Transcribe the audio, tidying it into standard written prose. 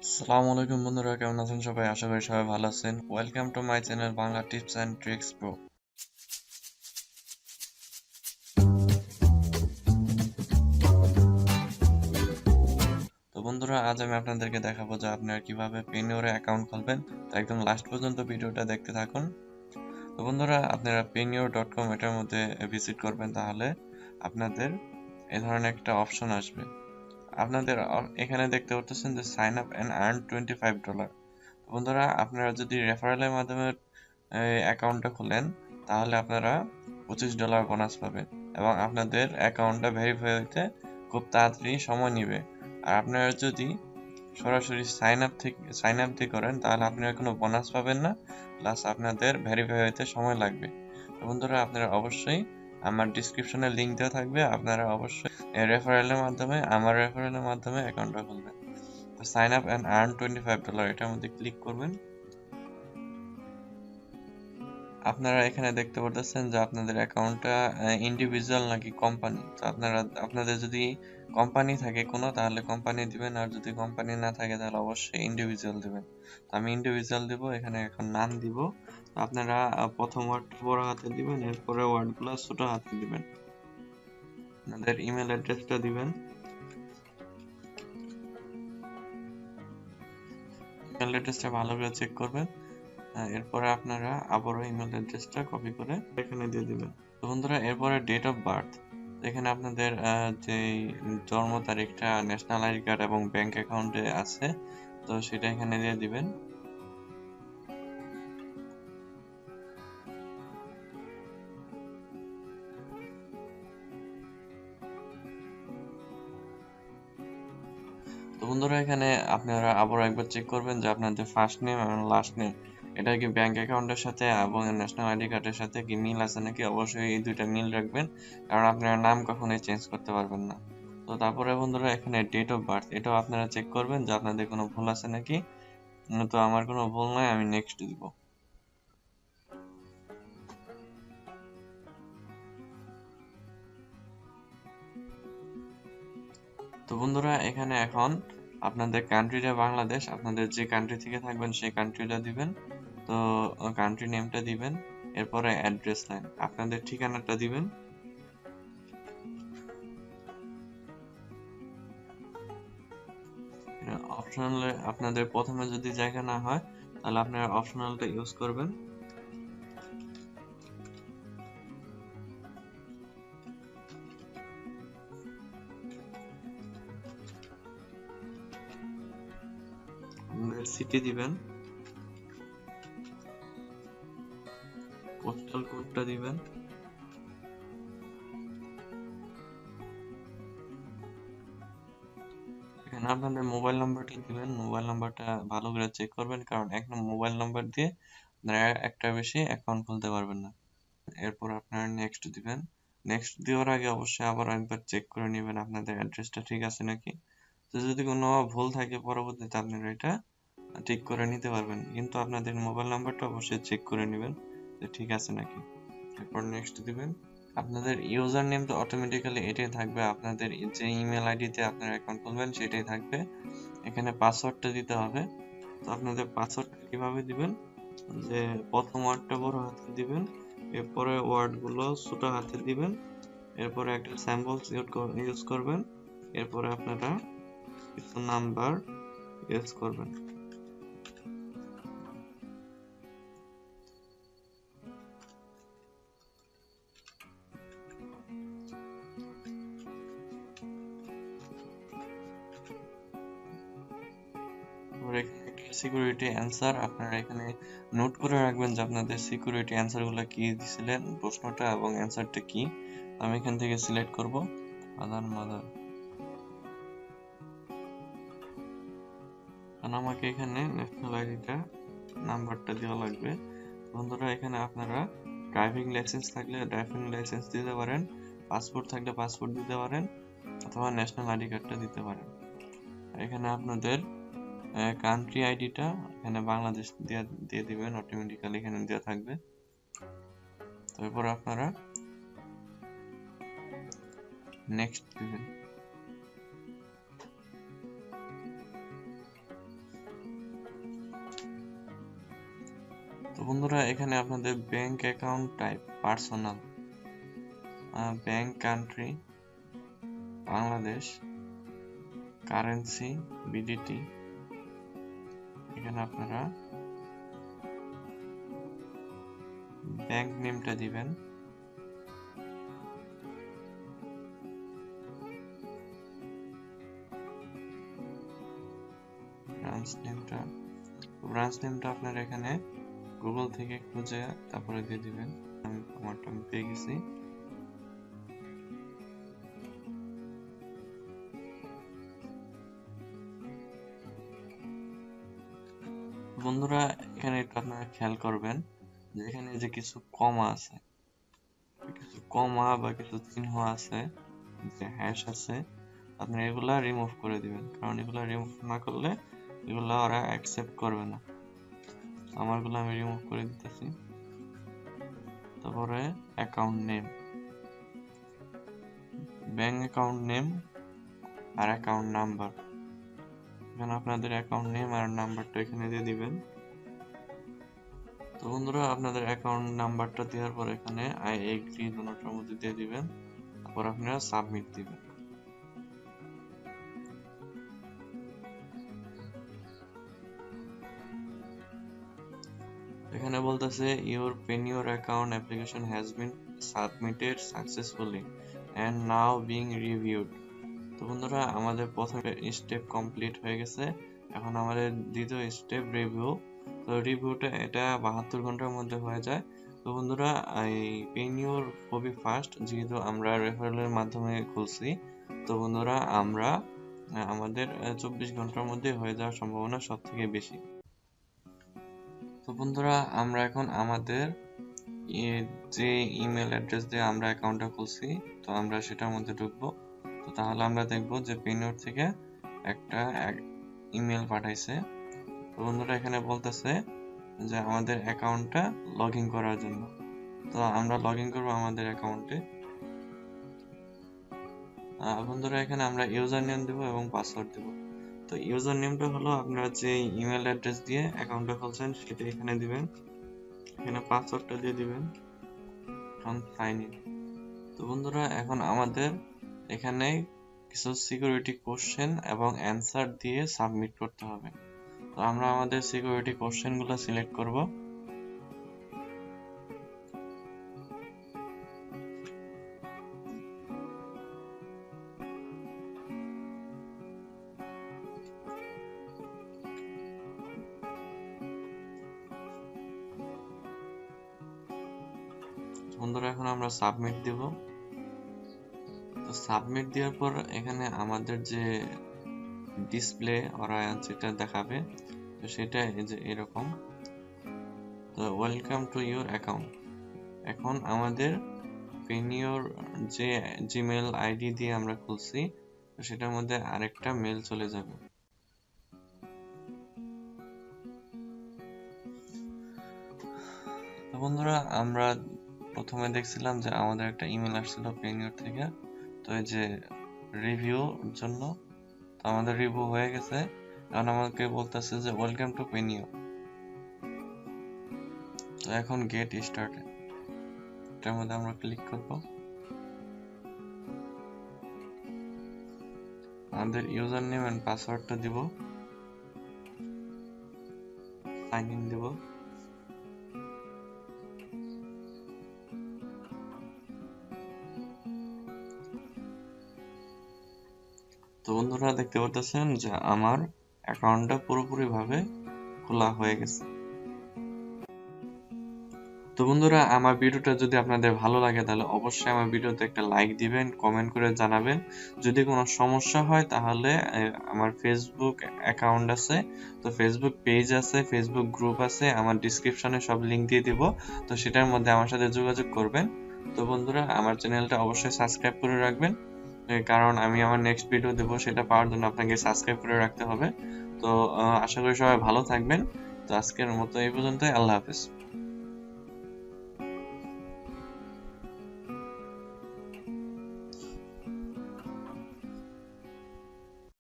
আসসালামু আলাইকুম বন্ধুরা, কেমন আছেন সবাই? আশা করি সবাই ভালো আছেন। Welcome to my channel Bangla tips and tricks pro. তো বন্ধুরা, আজ আমি আপনাদেরকে দেখাবো যে আপনারা কিভাবে পেনিওরে অ্যাকাউন্ট খুলবেন। তো একদম লাস্ট পর্যন্ত ভিডিওটা দেখতে থাকুন। তো বন্ধুরা, আপনারা payoneer.com এটার মধ্যে ভিজিট করবেন, তাহলে আপনাদের এই ধরনের একটা অপশন আসবে। আপনাদের এখানে দেখতে পাচ্ছেন যে সাইন আপ অ্যান্ড আর্ন $25। বন্ধুরা, আপনারা যদি রেফারেলের মাধ্যমে অ্যাকাউন্টটা খোলেন, তাহলে আপনারা $25 বোনাস পাবেন এবং আপনাদের অ্যাকাউন্টটা ভেরিফাই হতে খুব তাড়াতাড়ি সময় নেবে। আর আপনারা যদি সরাসরি সাইন আপ দিয়ে করেন, তাহলে আপনারা কোনো বোনাস পাবেন না, প্লাস আপনাদের ভেরিফাই হতে সময় লাগবে। তো বন্ধুরা, আপনারা অবশ্যই আমার ডিসক্রিপশনে লিঙ্ক দেওয়া থাকবে, আপনারা অবশ্যই আমার রেফারেলের মাধ্যমে অ্যাকাউন্টটা খুলবেন। তো সাইন আপ অ্যান্ড আর্ন $25 এটার মধ্যে ক্লিক করবেন। আপনারা এখানে দেখতে পারতেছেন যে আপনাদের অ্যাকাউন্টটা ইন্ডিভিজুয়াল নাকি কোম্পানি। তো আপনাদের যদি কোম্পানি থাকে কোনো, তাহলে কোম্পানি দিবেন, আর যদি কোম্পানি না থাকে তাহলে অবশ্যই ইন্ডিভিজুয়াল দিবেন। তো আমি ইন্ডিভিজুয়াল দিব, এখানে এখন নাম দিব। তো আপনারা প্রথম ওয়ার্ডটা বড় হাতে দিবেন, এরপরে ওয়ার্ডগুলো ছোট হাতে দিবেন। আপনাদের ইমেল অ্যাড্রেসটা দিবেন, ইমেল অ্যাড্রেসটা ভালো করে চেক করবেন। এরপরে আপনারা আবারও ইমেল অ্যাড্রেসটা কপি করে এখানে দিয়ে দিবেন। তো বন্ধুরা, এরপরে ডেট অফ বার্থ, এখানে আপনাদের যে জন্ম তারিখটা ন্যাশনাল আইডি কার্ড এবং ব্যাংক অ্যাকাউন্টে আছে, তো সেটা এখানে দিয়ে দিবেন। তো বন্ধুরা, এখানে আপনারা আবারও একবার চেক করবেন যে আপনাদের ফার্স্ট নেম এবং লাস্ট নেম এটা কি ব্যাংক অ্যাকাউন্টের সাথে এবং ন্যাশনাল আইডি কার্ডের সাথে কি মিল আছে নাকি। অবশ্যই এই দুইটা মিল রাখবেন, কারণ আপনারা নাম কখনোই চেঞ্জ করতে পারবেন না। তো তারপরে বন্ধুরা, এখানে ডেট অফ বার্থ এটাও আপনারা চেক করবেন যে আপনাদের কোনো ভুল আছে নাকি। তো আমার কোনো ভুল নাই, আমি নেক্সট দিব। তো বন্ধুরা, এখানে এখন আপনাদের কান্ট্রিটা বাংলাদেশ, আপনাদের যে কান্ট্রি থেকে থাকবেন সেই কান্ট্রিটা দিবেন। তো কান্ট্রি নেমটা দিবেন, এরপরে অ্যাড্রেস লাইন আপনাদের ঠিকানাটা দিবেন। অপশনালে আপনাদের প্রথমে যদি জায়গা না হয়, তাহলে আপনারা অপশনালটা ইউজ করবেন। সিটি দিবেন, পোস্টাল কোডটা দিবেন। এখানে আপনাদের মোবাইল নাম্বারটা দিবেন, মোবাইল নাম্বারটা ভালো করে চেক করবেন, কারণ এক মোবাইল নাম্বার দিয়ে আপনারা একটা বেশি অ্যাকাউন্ট খুলতে পারবেন না। এরপর আপনারা নেক্সট দিবেন। নেক্সট দেওয়ার আগে অবশ্যই আবার একবার চেক করে নেবেন আপনাদের অ্যাড্রেসটা ঠিক আছে নাকি। তো যদি কোনো ভুল থাকে, পরবর্তীতে আপনারা এটা ঠিক করে নিতে পারবেন, কিন্তু আপনাদের মোবাইল নাম্বারটা অবশ্যই চেক করে নেবেন যে ঠিক আছে নাকি। এরপর নেক্সট দিবেন। আপনাদের ইউজার নেম তো অটোমেটিক্যালি এটাই থাকবে, আপনাদের যে ইমেল আইডিতে আপনারা অ্যাকাউন্ট খুলবেন সেটাই থাকবে। এখানে পাসওয়ার্ডটা দিতে হবে। তো আপনাদের পাসওয়ার্ডটা কিভাবে দিবেন, যে প্রথম ওয়ার্ডটা বড় হাতে দিবেন, এরপরে ওয়ার্ডগুলো ছোট হাতে দিবেন, এরপরে একটা স্যাম্পলস ইউজ করবেন, এরপরে আপনারা কিছু নাম্বার ইউজ করবেন। সিকিউরিটি অ্যান্সার আপনারা এখানে নোট করে রাখবেন যে আপনাদের সিকিউরিটি অ্যান্সারগুলো কি দিছিলেন, প্রশ্নটা এবং অ্যান্সারটা কি। আমি এখান থেকে সিলেক্ট করব ফাদার মাদার, কারণ আমাকে এখানে ন্যাশনাল আইডিটা নাম্বারটা দেওয়া লাগবে। বন্ধুরা, এখানে আপনারা ড্রাইভিং লাইসেন্স থাকলে ড্রাইভিং লাইসেন্স দিতে পারেন, পাসপোর্ট থাকলে পাসপোর্ট দিতে পারেন, অথবা ন্যাশনাল আইডি কার্ডটা দিতে পারেন। এখানে আপনাদের কান্ট্রি আইডিটা এখানে বাংলাদেশ দিয়ে দিবেন, অটোমেটিক্যালি এখানে দেওয়া থাকবে। তারপর আপনারা নেক্সট দিবেন। তো বন্ধুরা এখানে আপনাদের bank account type personal, bank country Bangladesh, currency BDT, এখানে আপনারা ব্যাংক নেমটা দিবেন, ব্রাঞ্চ নেমটা আপনারা এখানে গুগল থেকে খুঁজে তারপরে দিয়ে দিবেন। আমারটা আমি পেয়ে গেছি। বন্ধুরা এখানে একটু আপনারা খেয়াল করবেন যে এখানে যে কিছু কমা আছে, কিছু কমা বা কিছু চিহ্ন আছে, যে হ্যাশ আছে, আপনারা এগুলা রিমুভ করে দিবেন, কারণ এগুলা রিমুভ না করলে এগুলা ওরা অ্যাকসেপ্ট করবে না। আমারগুলো আমি রিমুভ করে দিতেছি। তারপরে account name, bank account name আর অ্যাকাউন্ট নাম্বার, এখানে আপনাদের অ্যাকাউন্ট নেম আর নাম্বারটা এখানে দিয়ে দিবেন। তো বন্ধুরা আপনাদের অ্যাকাউন্ট নাম্বারটা দেওয়ার পর এখানে আই এগ্রি দুটোর মধ্যে দিয়ে দিবেন, তারপর আপনারা সাবমিট দিবেন। এখানে বলতেছে your Payoneer account application has been submitted successfully and now being reviewed। তো বন্ধুরা আমাদের প্রথম স্টেপ কমপ্লিট হয়ে গেছে, এখন আমাদের দ্বিতীয় স্টেপ রিভিউ। তো রিভিউটা এটা 72 ঘন্টার মধ্যে হয়ে যায়। তো বন্ধুরা এই Payoneer খুবই ফাস্ট, যেহেতু আমরা রেফারেলের মাধ্যমে খুলছি। তো বন্ধুরা আমরা আমাদের 24 ঘন্টার মধ্যে হয়ে যাওয়ার সম্ভাবনা সব থেকে বেশি। তো বন্ধুরা আমরা এখন আমাদের যে ইমেল অ্যাড্রেস দিয়ে আমরা অ্যাকাউন্টটা খুলছি, তো আমরা সেটার মধ্যে ঢুকবো। তো তাহলে আমরা দেখবো যে Payoneer থেকে একটা ইমেল পাঠাইছে। তো বন্ধুরা এখানে বলতেছে যে আমাদের অ্যাকাউন্টটা লগ ইন করার জন্য। তো আমরা লগ ইন করবো আমাদের অ্যাকাউন্টে। বন্ধুরা এখানে আমরা ইউজার নেম দেবো এবং পাসওয়ার্ড দেবো। তো ইউজার নেমটা হলো আপনারা যে ইমেল অ্যাড্রেস দিয়ে অ্যাকাউন্টটা খুলছেন সেটা এখানে দিবেন, এখানে পাসওয়ার্ডটা দিয়ে দিবেন, সাইন ইন। তো বন্ধুরা এখন আমাদের এখানে কিছু সিকিউরিটি কোশ্চেন এবং অ্যান্সার দিয়ে সাবমিট করতে হবে। তো আমরা আমাদের সিকিউরিটি কোশ্চেনগুলো সিলেক্ট করব। বন্ধুরা এখন আমরা সাবমিট দিব। তো সাবমিট দেওয়ার পর এখানে আমাদের যে ডিসপ্লে ওরা যেটা দেখাবে, তো সেটা এই যে এরকম। তো ওয়েলকাম টু ইউর অ্যাকাউন্ট। এখন আমাদের Payoneer যে জিমেল আইডি দিয়ে আমরা খুলছি, তো সেটার মধ্যে আরেকটা মেল চলে যাবে। তো বন্ধুরা আমরা প্রথমে দেখছিলাম যে আমাদের একটা ইমেল আসছিল Payoneer থেকে, তো এই যে রিভিউর জন্য। তো আমাদের রিভিউ হয়ে গেছে, এখন আমাকে বলতেছে যে ওয়েলকাম টু Payoneer। তো এখন গেট স্টার্টেড, এটার মধ্যে আমরা ক্লিক করব। আমাদের ইউজার নেম এন্ড পাসওয়ার্ডটা দিব, সাইন ইন দিব। তো বন্ধুরা দেখতে পাচ্ছেন যে আমার অ্যাকাউন্টটা পুরোপুরি ভাবে খোলা হয়ে গেছে। তো বন্ধুরা আমার ভিডিওটা যদি আপনাদের ভালো লাগে তাহলে অবশ্যই আমার ভিডিওতে একটা লাইক দিবেন, কমেন্ট করে জানাবেন। যদি কোনো সমস্যা হয় তাহলে আমার ফেসবুক অ্যাকাউন্ট আছে, তো ফেসবুক পেজ আছে, ফেসবুক গ্রুপ আছে, আমার ডেসক্রিপশনে সব লিংক দিয়ে দিব। তো সেটার মধ্যে আমার সাথে যোগাযোগ করবেন। তো বন্ধুরা আমার চ্যানেলটা অবশ্যই সাবস্ক্রাইব করে রাখবেন, কারণ আমি আমার নেক্সট ভিডিও দেবো, সেটা পাওয়ার জন্য আপনাকে সাবস্ক্রাইব করে রাখতে হবে। তো আশা করি সবাই ভালো থাকবেন। তো আজকের মতো এই পর্যন্তই, আল্লাহ হাফেজ।